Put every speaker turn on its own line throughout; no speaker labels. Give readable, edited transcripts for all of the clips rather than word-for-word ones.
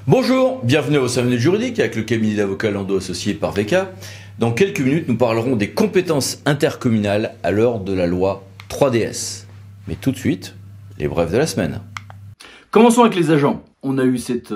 Bonjour, bienvenue au 5 minutes juridiques avec le cabinet d'avocats Lando associé par VK. Dans quelques minutes, nous parlerons des compétences intercommunales à l'heure de la loi 3DS. Mais tout de suite, les brefs de la semaine.
Commençons avec les agents. On a eu cette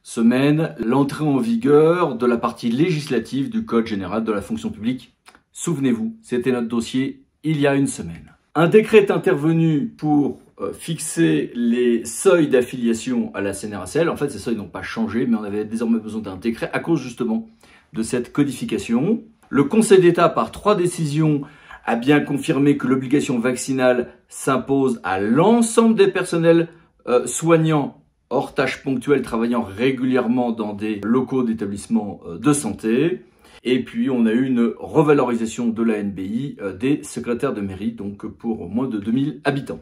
semaine l'entrée en vigueur de la partie législative du Code général de la fonction publique. Souvenez-vous, c'était notre dossier il y a une semaine. Un décret est intervenu pour fixer les seuils d'affiliation à la CNRACL. En fait, ces seuils n'ont pas changé, mais on avait désormais besoin d'un décret à cause justement de cette codification. Le Conseil d'État, par 3 décisions, a bien confirmé que l'obligation vaccinale s'impose à l'ensemble des personnels soignants hors tâches ponctuelles travaillant régulièrement dans des locaux d'établissements de santé. Et puis, on a eu une revalorisation de la NBI des secrétaires de mairie, donc pour moins de 2000 habitants.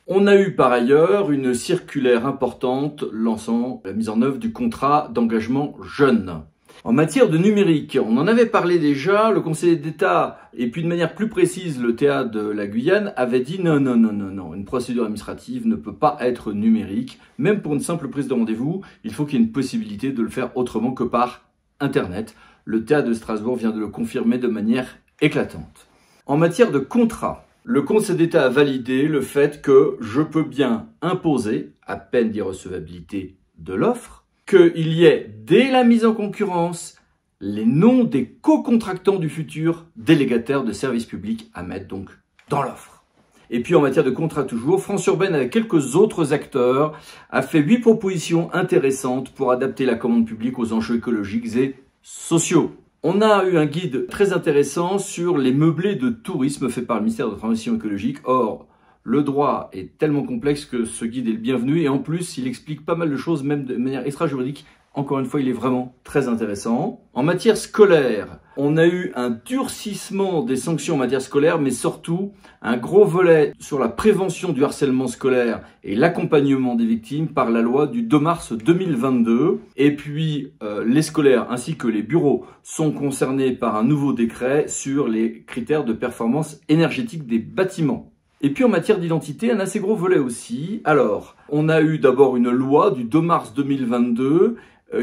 On a eu par ailleurs une circulaire importante lançant la mise en œuvre du contrat d'engagement jeune. En matière de numérique, on en avait parlé déjà, le Conseil d'État, et puis de manière plus précise, le TA de la Guyane, avait dit non, une procédure administrative ne peut pas être numérique. Même pour une simple prise de rendez-vous, il faut qu'il y ait une possibilité de le faire autrement que par Internet. Le TA de Strasbourg vient de le confirmer de manière éclatante. En matière de contrat, le Conseil d'État a validé le fait que je peux bien imposer, à peine d'irrecevabilité de l'offre, qu'il y ait, dès la mise en concurrence, les noms des co-contractants du futur délégataire de services publics à mettre donc dans l'offre. Et puis en matière de contrat toujours, France Urbaine avec quelques autres acteurs a fait 8 propositions intéressantes pour adapter la commande publique aux enjeux écologiques et sociaux. On a eu un guide très intéressant sur les meublés de tourisme fait par le ministère de la Transition écologique. Or, le droit est tellement complexe que ce guide est le bienvenu et en plus, il explique pas mal de choses, même de manière extra-juridique. Encore une fois, il est vraiment très intéressant. En matière scolaire, on a eu un durcissement des sanctions en matière scolaire, mais surtout un gros volet sur la prévention du harcèlement scolaire et l'accompagnement des victimes par la loi du 2 mars 2022. Et puis, les scolaires ainsi que les bureaux sont concernés par un nouveau décret sur les critères de performance énergétique des bâtiments. Et puis en matière d'identité, un assez gros volet aussi. Alors, on a eu d'abord une loi du 2 mars 2022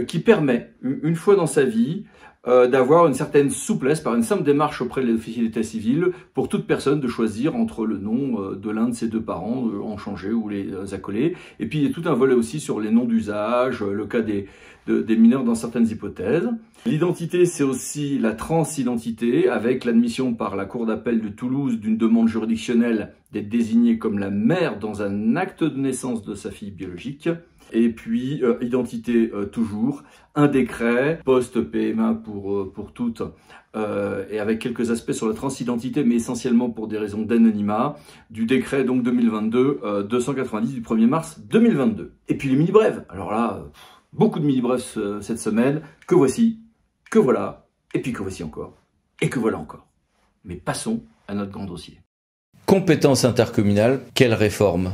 qui permet, une fois dans sa vie, d'avoir une certaine souplesse par une simple démarche auprès de l'officier d'état civil pour toute personne de choisir entre le nom de l'un de ses 2 parents, en changer ou les accoler. Et puis il y a tout un volet aussi sur les noms d'usage, le cas des mineurs dans certaines hypothèses. L'identité, c'est aussi la transidentité, avec l'admission par la Cour d'appel de Toulouse d'une demande juridictionnelle d'être désignée comme la mère dans un acte de naissance de sa fille biologique. Et puis, identité toujours, un décret post-PMA pour toutes, et avec quelques aspects sur la transidentité, mais essentiellement pour des raisons d'anonymat, du décret donc 2022 290 du 1er mars 2022. Et puis les mini-brèves, alors là, beaucoup de mini-brèves cette semaine, que voici, que voilà, et puis que voici encore, et que voilà encore. Mais passons à notre grand dossier.
Compétences intercommunales, quelle réforme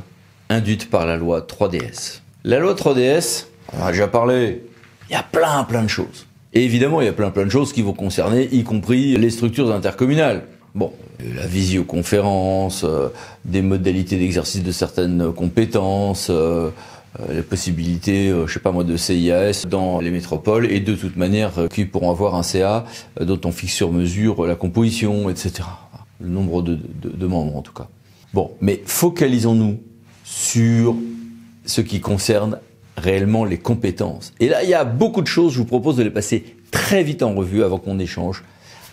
induite par la loi 3DS? La loi 3DS, on en a déjà parlé, il y a plein de choses. Et évidemment, il y a plein de choses qui vont concerner, y compris les structures intercommunales. Bon, la visioconférence, des modalités d'exercice de certaines compétences, les possibilités, je sais pas moi, de CIAS dans les métropoles, et de toute manière, qui pourront avoir un CA dont on fixe sur mesure la composition, etc. Le nombre de membres en tout cas. Bon, mais focalisons-nous sur ce qui concerne réellement les compétences. Et là, il y a beaucoup de choses, je vous propose de les passer très vite en revue avant qu'on échange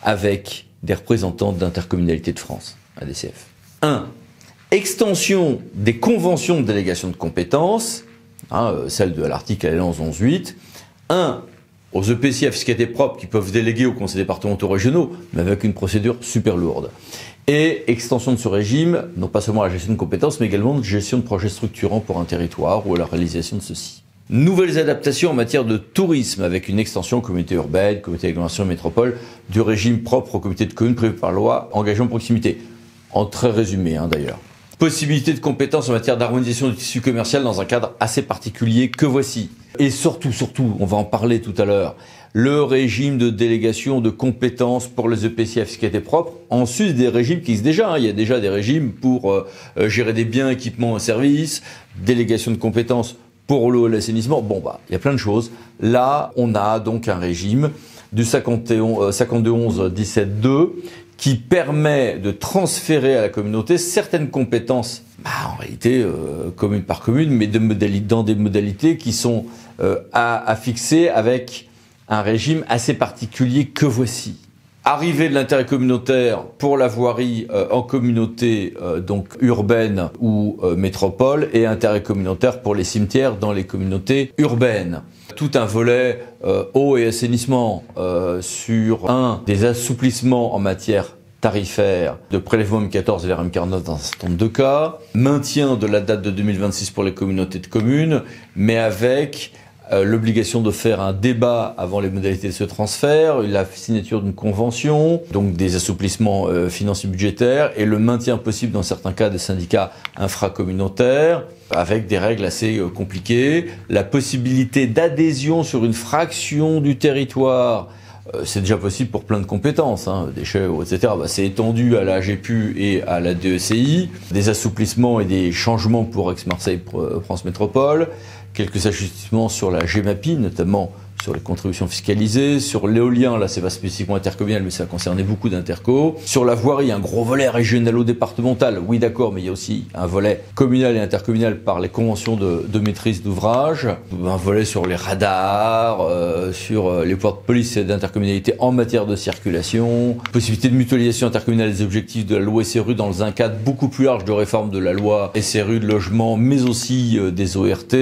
avec des représentants d'Intercommunalité de France, ADCF. 1. Extension des conventions de délégation de compétences, celle de l'article L11-11-8. 1. Aux EPCI à fiscalité propre qui peuvent déléguer aux conseils départementaux régionaux, mais avec une procédure super lourde. Et extension de ce régime, non pas seulement à la gestion de compétences, mais également de gestion de projets structurants pour un territoire ou à la réalisation de ceux-ci. Nouvelles adaptations en matière de tourisme, avec une extension communauté urbaine, communauté d'agglomération et métropole, du régime propre aux comités de communes prévu par loi, engagement de proximité. En très résumé d'ailleurs. Possibilité de compétences en matière d'harmonisation du tissu commercial dans un cadre assez particulier que voici. Et surtout, on va en parler tout à l'heure, le régime de délégation de compétences pour les EPCI à fiscalité propre, en sus des régimes qui existent déjà. Il y a déjà des régimes pour gérer des biens, équipements et services, délégation de compétences Pour l'eau et l'assainissement, il y a plein de choses. Là, on a donc un régime du 52-11-17-2 qui permet de transférer à la communauté certaines compétences, en réalité commune par commune, mais dans des modalités qui sont à fixer avec un régime assez particulier que voici. Arrivée de l'intérêt communautaire pour la voirie en communauté donc urbaine ou métropole, et intérêt communautaire pour les cimetières dans les communautés urbaines. Tout un volet eau et assainissement sur des assouplissements en matière tarifaire de prélèvement M14 et RM49 dans un certain nombre de cas, maintien de la date de 2026 pour les communautés de communes, mais avec l'obligation de faire un débat avant les modalités de ce transfert, la signature d'une convention, donc des assouplissements financiers budgétaires, et le maintien possible dans certains cas des syndicats infracommunautaires, avec des règles assez compliquées, la possibilité d'adhésion sur une fraction du territoire. C'est déjà possible pour plein de compétences, déchets, etc. C'est étendu à la AGPU et à la DECI. Des assouplissements et des changements pour Aix-Marseille France Métropole. Quelques ajustements sur la GEMAPI, notamment sur les contributions fiscalisées. Sur l'éolien, là c'est pas spécifiquement intercommunal, mais ça concernait beaucoup d'intercos. Sur la voirie, un gros volet régionalo-départemental, oui d'accord, mais il y a aussi un volet communal et intercommunal par les conventions de maîtrise d'ouvrage. Un volet sur les radars, sur les pouvoirs de police et d'intercommunalité en matière de circulation. Possibilité de mutualisation intercommunale des objectifs de la loi SRU dans un cadre beaucoup plus large de réforme de la loi SRU de logement, mais aussi des ORT.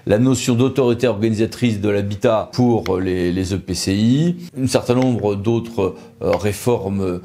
La notion d'autorité organisatrice de l'habitat pour les EPCI, un certain nombre d'autres réformes,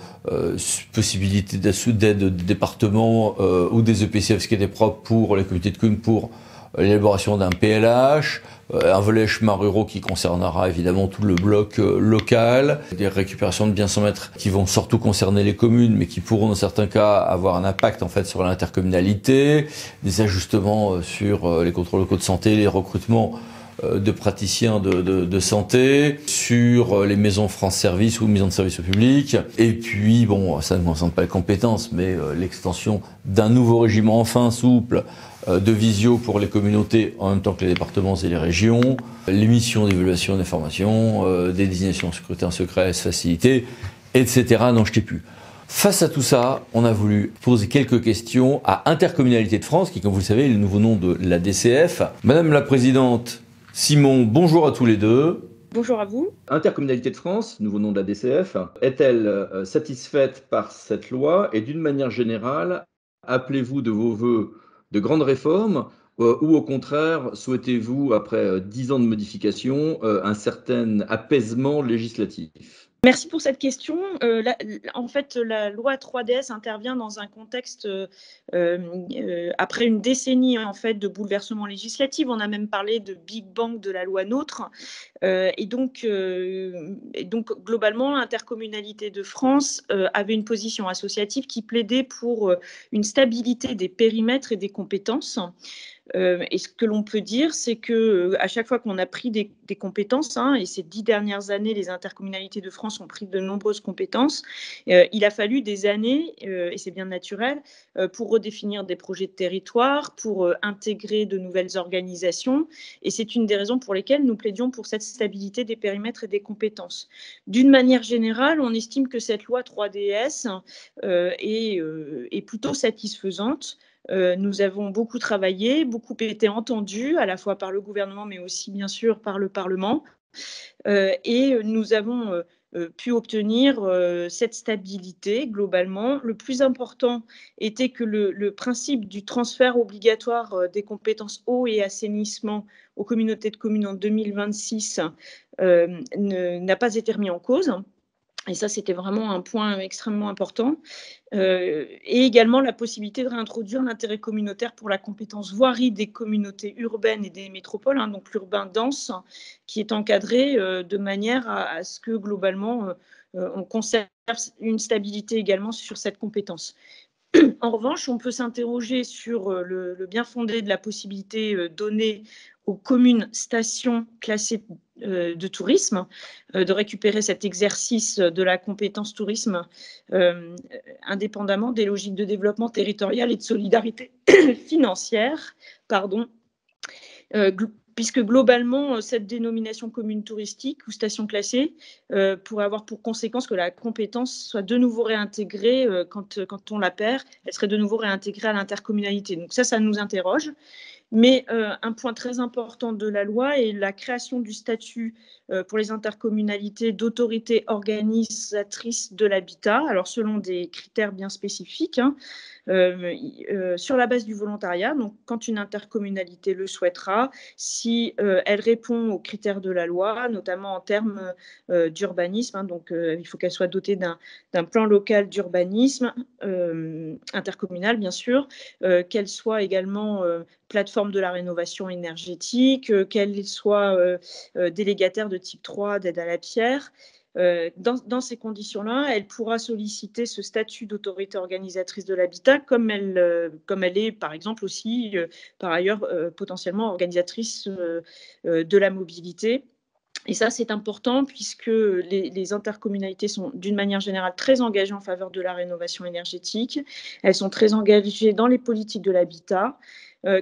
possibilités d'aide des départements ou des EPCI à fiscalité propre pour les comités de communes pour l'élaboration d'un PLH, un volet chemins ruraux qui concernera évidemment tout le bloc local, des récupérations de biens sans maître qui vont surtout concerner les communes, mais qui pourront dans certains cas avoir un impact en fait sur l'intercommunalité, des ajustements sur les contrôles locaux de santé, les recrutements de praticiens de santé, sur les maisons France Service ou maisons de service au public. Et puis, ça ne concerne pas les compétences, mais l'extension d'un nouveau régime enfin souple de visio pour les communautés en même temps que les départements et les régions, l'émission d'évaluation d'informations, des désignations de scrutin secret facilité, etc. Non, je t'ai plus. Face à tout ça, on a voulu poser quelques questions à Intercommunalité de France, qui, comme vous le savez, est le nouveau nom de la DCF. Madame la Présidente Simon, bonjour à tous les deux.
Bonjour à vous.
Intercommunalité de France, nouveau nom de la DCF, est-elle satisfaite par cette loi et d'une manière générale, appelez-vous de vos vœux de grandes réformes ou au contraire, souhaitez-vous, après 10 ans de modification, un certain apaisement législatif ?
Merci pour cette question. En fait, la loi 3DS intervient dans un contexte après une décennie en fait de bouleversements législatifs. On a même parlé de Big Bang de la loi NOTRe. Et donc, globalement, l'Intercommunalité de France avait une position associative qui plaidait pour une stabilité des périmètres et des compétences. Et ce que l'on peut dire, c'est que à chaque fois qu'on a pris des compétences, et ces 10 dernières années, les intercommunalités de France ont pris de nombreuses compétences, il a fallu des années, et c'est bien naturel, pour redéfinir des projets de territoire, pour intégrer de nouvelles organisations. Et c'est une des raisons pour lesquelles nous plaidions pour cette stabilité des périmètres et des compétences. D'une manière générale, on estime que cette loi 3DS est plutôt satisfaisante. Nous avons beaucoup travaillé, beaucoup été entendus, à la fois par le gouvernement, mais aussi bien sûr par le Parlement. Et nous avons pu obtenir cette stabilité globalement. Le plus important était que le principe du transfert obligatoire des compétences eau et assainissement aux communautés de communes en 2026 n'a pas été remis en cause. Et ça, c'était vraiment un point extrêmement important. Et également la possibilité de réintroduire l'intérêt communautaire pour la compétence voirie des communautés urbaines et des métropoles, donc l'urbain dense, qui est encadré de manière à ce que globalement, on conserve une stabilité également sur cette compétence. En revanche, on peut s'interroger sur le bien fondé de la possibilité donnée aux communes stations classées de tourisme, de récupérer cet exercice de la compétence tourisme indépendamment des logiques de développement territorial et de solidarité financière. puisque globalement, cette dénomination commune touristique ou station classée pourrait avoir pour conséquence que la compétence soit de nouveau réintégrée quand on la perd, elle serait de nouveau réintégrée à l'intercommunalité. Donc ça nous interroge. Mais un point très important de la loi est la création du statut pour les intercommunalités d'autorité organisatrice de l'habitat, alors selon des critères bien spécifiques, sur la base du volontariat. Donc, quand une intercommunalité le souhaitera, si elle répond aux critères de la loi, notamment en termes d'urbanisme, donc il faut qu'elle soit dotée d'un plan local d'urbanisme intercommunal, bien sûr, qu'elle soit également plateforme de la rénovation énergétique, qu'elle soit délégataire de type 3 d'aide à la pierre. Dans ces conditions-là, elle pourra solliciter ce statut d'autorité organisatrice de l'habitat comme elle est, par exemple, aussi, par ailleurs, potentiellement organisatrice de la mobilité. Et ça, c'est important puisque les intercommunalités sont d'une manière générale très engagées en faveur de la rénovation énergétique. Elles sont très engagées dans les politiques de l'habitat,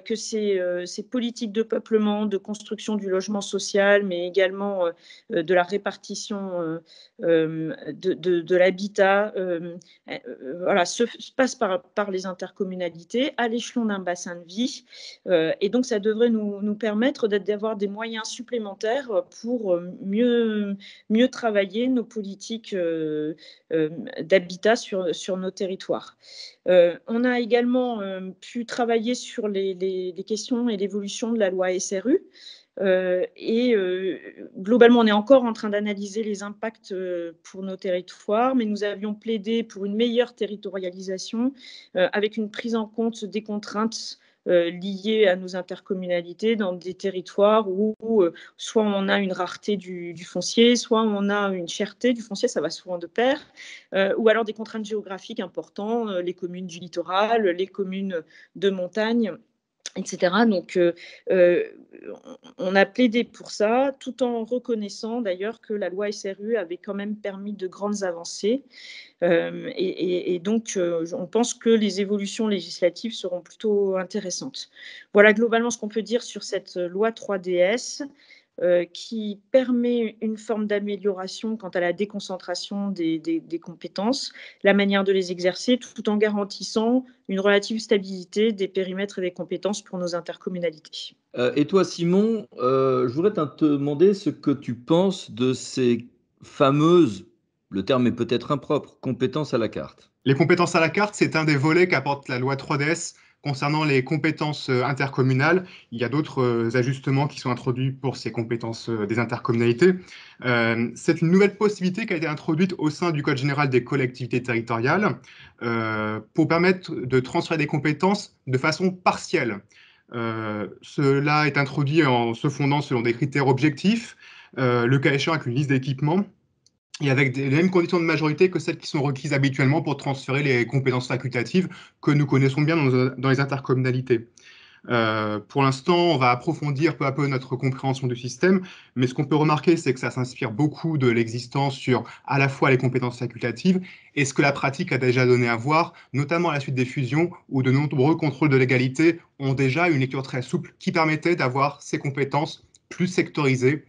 que ces politiques de peuplement, de construction du logement social, mais également de la répartition de l'habitat, voilà, se passe par les intercommunalités à l'échelon d'un bassin de vie. Et donc, ça devrait nous permettre d'avoir des moyens supplémentaires pour mieux travailler nos politiques d'habitat sur nos territoires. On a également pu travailler sur les questions et l'évolution de la loi SRU. Globalement, on est encore en train d'analyser les impacts pour nos territoires, mais nous avions plaidé pour une meilleure territorialisation avec une prise en compte des contraintes liées à nos intercommunalités dans des territoires où soit on a une rareté du foncier, soit on a une cherté du foncier, ça va souvent de pair, ou alors des contraintes géographiques importantes, les communes du littoral, les communes de montagne, etc. Donc, on a plaidé pour ça, tout en reconnaissant d'ailleurs que la loi SRU avait quand même permis de grandes avancées. Donc, on pense que les évolutions législatives seront plutôt intéressantes. Voilà globalement ce qu'on peut dire sur cette loi 3DS. Qui permet une forme d'amélioration quant à la déconcentration des compétences, la manière de les exercer, tout en garantissant une relative stabilité des périmètres et des compétences pour nos intercommunalités.
Et toi, Simon, je voudrais te demander ce que tu penses de ces fameuses, le terme est peut-être impropre, compétences à la carte.
Les compétences à la carte, c'est un des volets qu'apporte la loi 3DS concernant les compétences intercommunales. Il y a d'autres ajustements qui sont introduits pour ces compétences des intercommunalités. C'est une nouvelle possibilité qui a été introduite au sein du Code général des collectivités territoriales pour permettre de transférer des compétences de façon partielle. Cela est introduit en se fondant selon des critères objectifs, le cas échéant avec une liste d'équipements, et avec les mêmes conditions de majorité que celles qui sont requises habituellement pour transférer les compétences facultatives que nous connaissons bien dans les intercommunalités. Pour l'instant, on va approfondir peu à peu notre compréhension du système, mais ce qu'on peut remarquer, c'est que ça s'inspire beaucoup de l'existence sur à la fois les compétences facultatives et ce que la pratique a déjà donné à voir, notamment à la suite des fusions, où de nombreux contrôles de légalité ont déjà une lecture très souple qui permettait d'avoir ces compétences plus sectorisées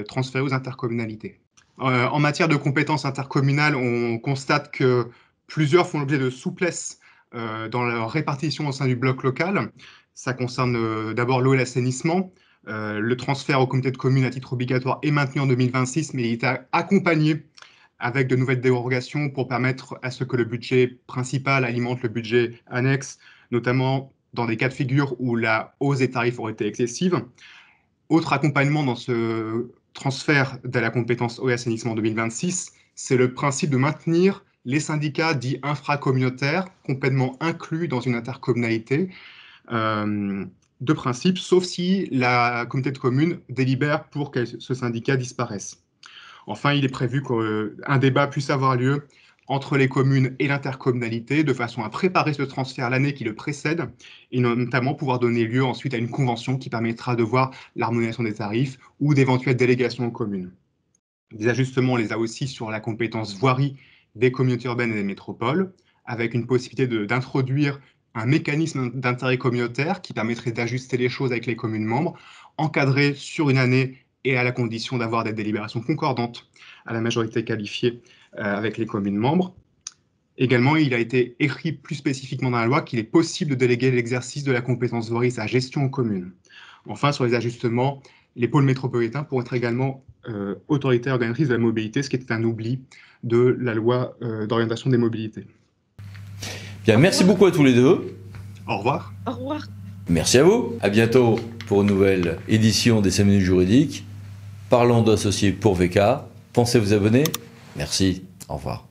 transférées aux intercommunalités. En matière de compétences intercommunales, on constate que plusieurs font l'objet de souplesse dans leur répartition au sein du bloc local. Ça concerne d'abord l'eau et l'assainissement. Le transfert aux communautés de communes à titre obligatoire est maintenu en 2026, mais il est accompagné avec de nouvelles dérogations pour permettre à ce que le budget principal alimente le budget annexe, notamment dans des cas de figure où la hausse des tarifs aurait été excessive. Autre accompagnement dans ce transfert de la compétence eau et assainissement en 2026, c'est le principe de maintenir les syndicats dits infracommunautaires complètement inclus dans une intercommunalité de principe, sauf si la communauté de communes délibère pour que ce syndicat disparaisse. Enfin, il est prévu qu'un débat puisse avoir lieu entre les communes et l'intercommunalité de façon à préparer ce transfert l'année qui le précède et notamment pouvoir donner lieu ensuite à une convention qui permettra de voir l'harmonisation des tarifs ou d'éventuelles délégations aux communes. Des ajustements, on les a aussi sur la compétence voirie des communautés urbaines et des métropoles, avec une possibilité d'introduire un mécanisme d'intérêt communautaire qui permettrait d'ajuster les choses avec les communes membres, encadré sur une année et à la condition d'avoir des délibérations concordantes à la majorité qualifiée avec les communes membres. Également, il a été écrit plus spécifiquement dans la loi qu'il est possible de déléguer l'exercice de la compétence voirie à gestion aux communes. Enfin, sur les ajustements, les pôles métropolitains pourront être également autorités organisatrices de la mobilité, ce qui était un oubli de la loi d'orientation des mobilités.
Bien, merci beaucoup à tous les deux.
Au revoir.
Au revoir.
Merci à vous. À bientôt pour une nouvelle édition des 5 minutes juridiques. Parlons d'associés pour VK. Pensez vous abonner. Merci. Au revoir.